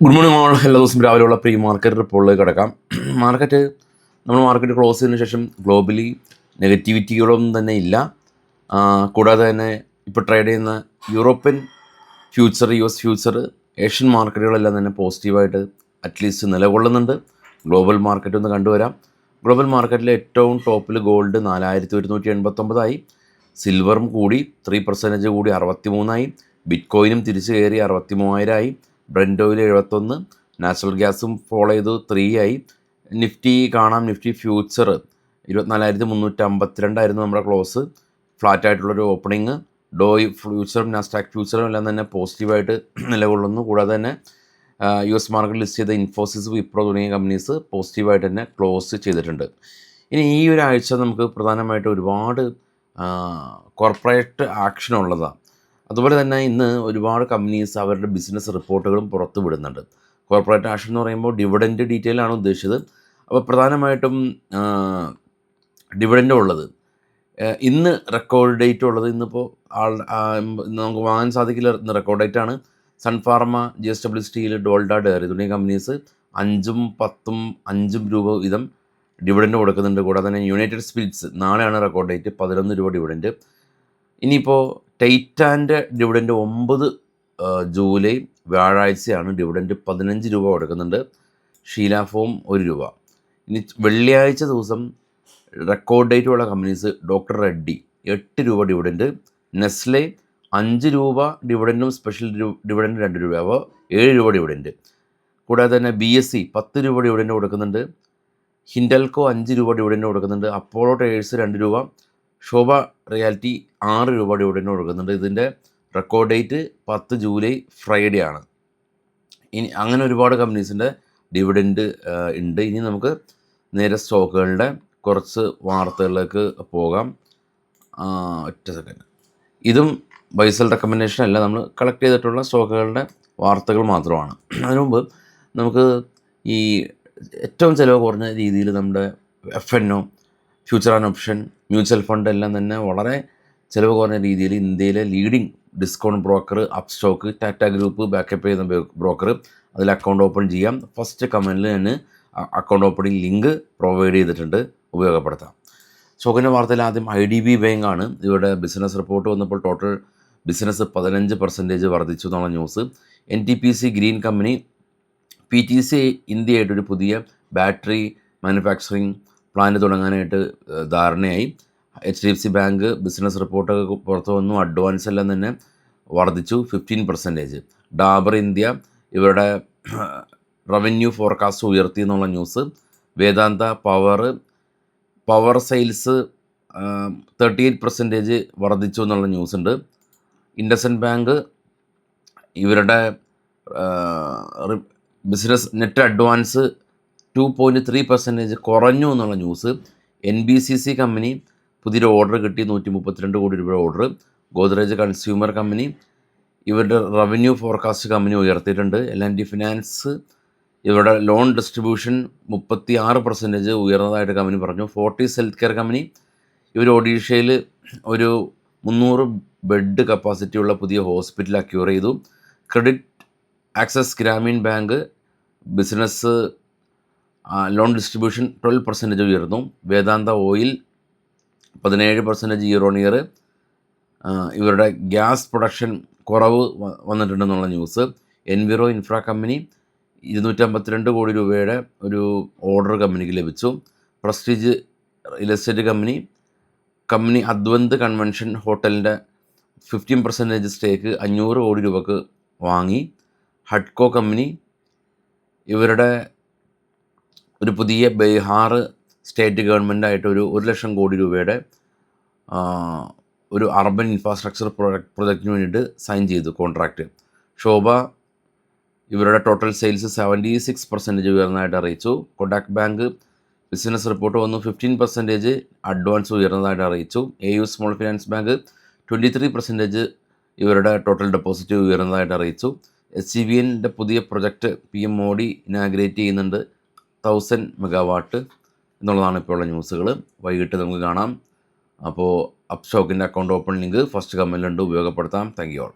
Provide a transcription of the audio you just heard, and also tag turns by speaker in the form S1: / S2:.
S1: Good morning all. എല്ലാ ദിവസവും രാവിലെയുള്ള പ്രീ മാർക്കറ്റ് റിപ്പോർട്ടിലേക്ക് കിടക്കാം. മാർക്കറ്റ് ക്ലോസ് ചെയ്തതിനു ശേഷം ഗ്ലോബലി നെഗറ്റിവിറ്റികളൊന്നും തന്നെ ഇല്ല. കൂടാതെ തന്നെ ഇപ്പോൾ ട്രേഡ് ചെയ്യുന്ന European future, US future, Asian മാർക്കറ്റുകളെല്ലാം തന്നെ പോസിറ്റീവായിട്ട് അറ്റ്ലീസ്റ്റ് നിലകൊള്ളുന്നുണ്ട്. ഗ്ലോബൽ മാർക്കറ്റ് ഒന്ന് കണ്ടുവരാം. ഗ്ലോബൽ മാർക്കറ്റിലെ ഏറ്റവും ടോപ്പിൽ ഗോൾഡ് 4189 സിൽവറും കൂടി 3% കൂടി 63 ബിറ്റ് കോയിനും തിരിച്ചു കയറി 63,000 ബ്രെൻഡ് ഓയിൽ 71, നാച്ചുറൽ ഗ്യാസും ഫോളോ ചെയ്തു 3 നിഫ്റ്റി കാണാം. നിഫ്റ്റി ഫ്യൂച്ചർ 24,352 നമ്മുടെ ക്ലോസ്. ഫ്ലാറ്റായിട്ടുള്ളൊരു ഓപ്പണിങ്. ഡോയ് ഫ്യൂച്ചറും നാസ്ഡാക്ക് ഫ്യൂച്ചറും എല്ലാം തന്നെ പോസിറ്റീവായിട്ട് നിലകൊള്ളുന്നു. കൂടാതെ തന്നെ US മാർക്കറ്റിൽ ലിസ്റ്റ് ചെയ്ത ഇൻഫോസിസ്, വിപ്രോ തുടങ്ങിയ കമ്പനീസ് പോസിറ്റീവായിട്ട് തന്നെ ക്ലോസ് ചെയ്തിട്ടുണ്ട്. ഇനി ഈ ഒരാഴ്ച നമുക്ക് പ്രധാനമായിട്ട് ഒരുപാട് കോർപ്പറേറ്റ് ആക്ഷൻ ഉള്ളതാണ്. അതുപോലെ തന്നെ ഇന്ന് ഒരുപാട് കമ്പനീസ് അവരുടെ ബിസിനസ് റിപ്പോർട്ടുകളും പുറത്തു വിടുന്നുണ്ട്. കോർപ്പറേറ്റ് ആക്ഷൻ എന്ന് പറയുമ്പോൾ ഡിവിഡൻഡ് ഡീറ്റെയിൽ ആണ് ഉദ്ദേശിച്ചത്. അപ്പോൾ പ്രധാനമായിട്ടും ഡിവിഡൻഡ് ഉള്ളത് ഇന്ന് റെക്കോർഡ് ഡേറ്റ് ഉള്ളത് ഇന്നിപ്പോൾ നമുക്ക് വാങ്ങാൻ സാധിക്കില്ല. ഇന്ന് റെക്കോർഡ് ഡേറ്റ് ആണ്. സൺഫാർമ, JSW സ്റ്റീൽ, ഡോൾഡ ഡയറി തുടങ്ങിയ കമ്പനീസ് 5ഉം 10ഉം 5ഉം രൂപ വീതം ഡിവിഡൻഡ് കൊടുക്കുന്നുണ്ട്. കൂടാതെ തന്നെ യുണൈറ്റഡ് സ്പിരിറ്റ്സ് നാളെയാണ് റെക്കോർഡ് ഡേറ്റ്, 11 രൂപ ഡിവിഡൻഡ്. ഇനിയിപ്പോൾ ടൈറ്റാൻ്റെ ഡിവിഡൻഡ് 9 ജൂലൈ വ്യാഴാഴ്ചയാണ് ഡിവിഡൻഡ് 15 രൂപ കൊടുക്കുന്നുണ്ട്. ഷീല ഫോം 1 രൂപ. ഇനി വെള്ളിയാഴ്ച ദിവസം റെക്കോർഡ് ഡേറ്റുള്ള കമ്പനീസ് ഡോക്ടർ റെഡ്ഡി 8 രൂപ ഡിവിഡൻഡ്, നെസ്ലെ 5 രൂപ ഡിവിഡൻഡും സ്പെഷ്യൽ ഡിവിഡൻഡ് 2 രൂപ, അപ്പോൾ 7 രൂപ ഡിവിഡൻഡ്. കൂടാതെ തന്നെ BSE 10 രൂപ ഡിവിഡൻഡ് കൊടുക്കുന്നുണ്ട്. ഹിൻഡൽക്കോ 5 രൂപ ഡിവിഡൻഡ് കൊടുക്കുന്നുണ്ട്. അപ്പോളോ ടയേഴ്സ് 2 രൂപ, ശോഭ റിയാലിറ്റി 6 രൂപ ഡിവിഡൻഡ് കൊടുക്കുന്നുണ്ട്. ഇതിൻ്റെ റെക്കോർഡ് ഡേറ്റ് 10 ജൂലൈ ഫ്രൈഡേ ആണ്. ഇനി അങ്ങനെ ഒരുപാട് കമ്പനീസിൻ്റെ ഡിവിഡൻഡ് ഉണ്ട്. ഇനി നമുക്ക് നേരെ സ്റ്റോക്കുകളുടെ കുറച്ച് വാർത്തകളിലേക്ക് പോകാം. ഒറ്റ സെക്കൻഡ്. ഇതും ബൈസൽ റെക്കമെൻഡേഷൻ അല്ല, നമ്മൾ കളക്ട് ചെയ്തിട്ടുള്ള സ്റ്റോക്കുകളുടെ വാർത്തകൾ മാത്രമാണ്. അതിനു മുമ്പ് നമുക്ക് ഈ ഏറ്റവും ചിലവ് കുറഞ്ഞ രീതിയിൽ നമ്മുടെ FNO, future and option, mutual fund എല്ലാം തന്നെ വളരെ ചിലവ് കുറഞ്ഞ രീതിയിൽ ഇന്ത്യയിലെ leading discount broker Upstox, Tata group backup ചെയ്യുന്ന ബ്രോക്കർ, അതിൽ അക്കൗണ്ട് ഓപ്പൺ ചെയ്യാം. ഫസ്റ്റ് കമൻറ്റിൽ ഞാൻ അക്കൗണ്ട് ഓപ്പണിംഗ് ലിങ്ക് പ്രൊവൈഡ് ചെയ്തിട്ടുണ്ട്, ഉപയോഗപ്പെടുത്താം. സ്റ്റോക്കിൻ്റെ വാർത്തയിൽ ആദ്യം IDB ബാങ്ക് ആണ്. ഇവരുടെ ബിസിനസ് റിപ്പോർട്ട് വന്നപ്പോൾ ടോട്ടൽ ബിസിനസ് 15% വർദ്ധിച്ചു എന്നുള്ള news. NTPC green company PTC ഇന്ത്യയായിട്ടൊരു പുതിയ ബാറ്ററി മാനുഫാക്ചറിങ് പ്ലാന്റ് തുടങ്ങാനായിട്ട് ധാരണയായി. HDFC ബാങ്ക് ബിസിനസ് റിപ്പോർട്ടൊക്കെ പുറത്തു വന്നു. അഡ്വാൻസ് എല്ലാം തന്നെ വർദ്ധിച്ചു 15%. ഡാബർ ഇന്ത്യ ഇവരുടെ റവന്യൂ ഫോർകാസ്റ്റ് ഉയർത്തി എന്നുള്ള ന്യൂസ്. വേദാന്ത പവർ സെയിൽസ് 38% വർദ്ധിച്ചു എന്നുള്ള ന്യൂസ് ഉണ്ട്. ഇൻഡസ്ഇൻഡ് ബാങ്ക് ഇവരുടെ ബിസിനസ് നെറ്റ് അഡ്വാൻസ് 2.3% കുറഞ്ഞു എന്നുള്ള ന്യൂസ്. NBCC കമ്പനി പുതിയൊരു ഓർഡർ കിട്ടി, 132 കോടി രൂപയുടെ ഓർഡർ. ഗോദ്രേജ് കൺസ്യൂമർ കമ്പനി ഇവരുടെ റവന്യൂ ഫോർകാസ്റ്റ് കമ്പനി ഉയർത്തിയിട്ടുണ്ട്. L&T ഫിനാൻസ് ഇവരുടെ ലോൺ ഡിസ്ട്രിബ്യൂഷൻ 36% ഉയർന്നതായിട്ട് കമ്പനി പറഞ്ഞു. ഫോർട്ടീസ് ഹെൽത്ത് കെയർ കമ്പനി ഇവർ ഒഡീഷയിൽ ഒരു 300 ബെഡ് കപ്പാസിറ്റി ഉള്ള പുതിയ ഹോസ്പിറ്റൽ അക്യൂർ ചെയ്തു. Credit access Grameen bank business loan distribution 12% ഉയർന്നു. Vedanta oil 17% year on year. ഇവരുടെ ഗ്യാസ് പ്രൊഡക്ഷൻ കുറവ് വന്നിട്ടുണ്ടെന്നുള്ള ന്യൂസ്. എൻവിറോ ഇൻഫ്ര കമ്പനി 252 കോടി രൂപയുടെ ഒരു ഓർഡർ കമ്പനിക്ക് ലഭിച്ചു. പ്രസ്റ്റീജ് റിയൽ എസ്റ്റേറ്റ് കമ്പനി അദ്വന്ത് കൺവെൻഷൻ ഹോട്ടലിൻ്റെ 15% സ്റ്റേക്ക് 500 കോടി രൂപക്ക് വാങ്ങി. ഹഡ്കോ കമ്പനി ഇവരുടെ ഒരു പുതിയ ബീഹാർ സ്റ്റേറ്റ് ഗവൺമെൻറ്റായിട്ട് ഒരു 1 ലക്ഷം കോടി രൂപയുടെ ഒരു അർബൻ ഇൻഫ്രാസ്ട്രക്ചർ പ്രൊജക്റ്റിന് വേണ്ടിയിട്ട് സൈൻ ചെയ്തു കോൺട്രാക്റ്റ്. ശോഭ ഇവരുടെ ടോട്ടൽ സെയിൽസ് 76% ഉയർന്നതായിട്ട് അറിയിച്ചു. കൊടാക് ബാങ്ക് ബിസിനസ് റിപ്പോർട്ട് വന്നു, 15% അഡ്വാൻസ് ഉയർന്നതായിട്ട് അറിയിച്ചു. AU സ്മോൾ ഫിനാൻസ് ബാങ്ക് 23% ഇവരുടെ ടോട്ടൽ ഡെപ്പോസിറ്റ് ഉയർന്നതായിട്ട് അറിയിച്ചു. SCVൻ്റെ പുതിയ പ്രൊജക്റ്റ് PM മോഡി ഇനാഗ്രേറ്റ് ചെയ്യുന്നുണ്ട്, 1000 മെഗാവാട്ട് എന്നുള്ളതാണ് ഇപ്പോൾ ഉള്ള ന്യൂസുകൾ. വൈകിട്ട് നമുക്ക് കാണാം. അപ്പോൾ അപ്സ്റ്റോക്കിൻ്റെ അക്കൗണ്ട് ഓപ്പൺ ലിങ്ക് ഫസ്റ്റ് കമൻറ്റിലുണ്ട്, ഉപയോഗപ്പെടുത്താം. Thank you all.